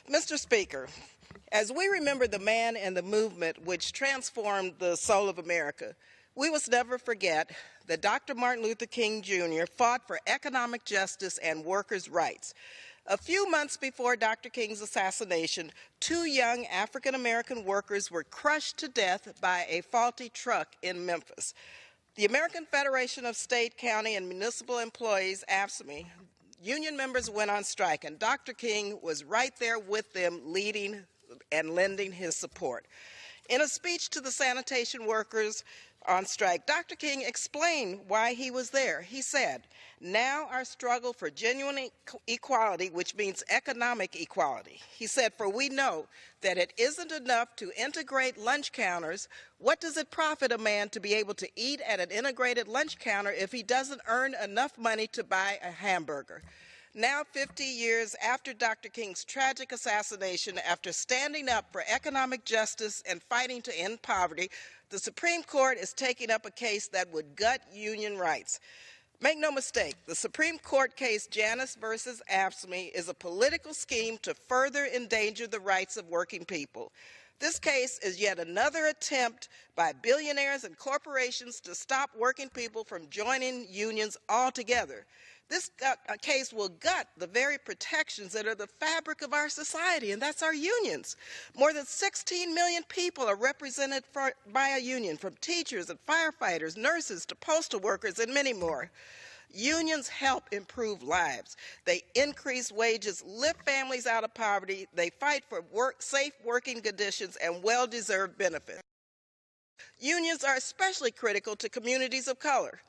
Mr. Speaker, as we remember the man and the movement which transformed the soul of America, we must never forget that Dr. Martin Luther King Jr. fought for economic justice and workers' rights. A few months before Dr. King's assassination, 2 young African-American workers were crushed to death by a faulty truck in Memphis. The American Federation of State, County, and Municipal Employees, AFSCME, union members went on strike, and Dr. King was right there with them, leading and lending his support. In a speech to the sanitation workers on strike, Dr. King explained why he was there. He said, "Now our struggle for genuine equality, which means economic equality." He said, "For we know that it isn't enough to integrate lunch counters. What does it profit a man to be able to eat at an integrated lunch counter if he doesn't earn enough money to buy a hamburger?" Now, 50 years after Dr. King's tragic assassination, after standing up for economic justice and fighting to end poverty, the Supreme Court is taking up a case that would gut union rights. Make no mistake, the Supreme Court case Janus versus AFSCME is a political scheme to further endanger the rights of working people. This case is yet another attempt by billionaires and corporations to stop working people from joining unions altogether. This case will gut the very protections that are the fabric of our society, and that's our unions. More than 16 million people are represented by a union, from teachers and firefighters, nurses to postal workers, and many more. Unions help improve lives. They increase wages, lift families out of poverty. They fight for safe working conditions and well-deserved benefits. Unions are especially critical to communities of color.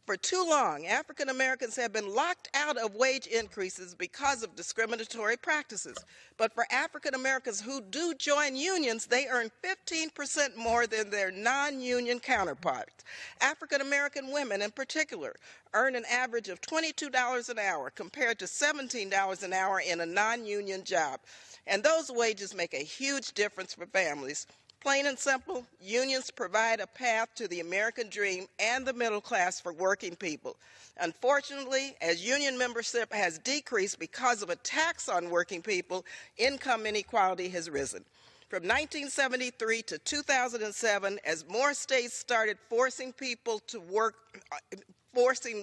For too long, African Americans have been locked out of wage increases because of discriminatory practices. But for African Americans who do join unions, they earn 15% more than their non-union counterparts. African American women in particular earn an average of $22 an hour compared to $17 an hour in a non-union job. And those wages make a huge difference for families. Plain and simple, unions provide a path to the American dream and the middle class for working people. Unfortunately, as union membership has decreased because of a tax on working people, income inequality has risen. From 1973 to 2007, as more states started forcing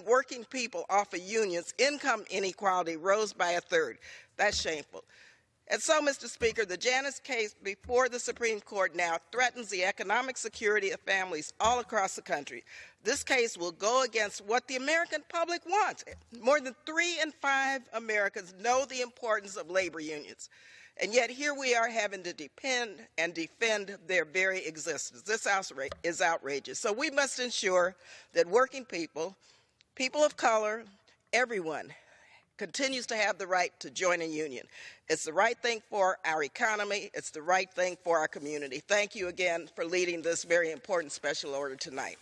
working people off of unions, income inequality rose by 1/3. That's shameful. And so, Mr. Speaker, the Janus case before the Supreme Court now threatens the economic security of families all across the country. This case will go against what the American public wants. More than 3 in 5 Americans know the importance of labor unions. And yet here we are having to depend and defend their very existence. This is outrageous. So we must ensure that working people, people of color, everyone, continues to have the right to join a union. It's the right thing for our economy. It's the right thing for our community. Thank you again for leading this very important special order tonight.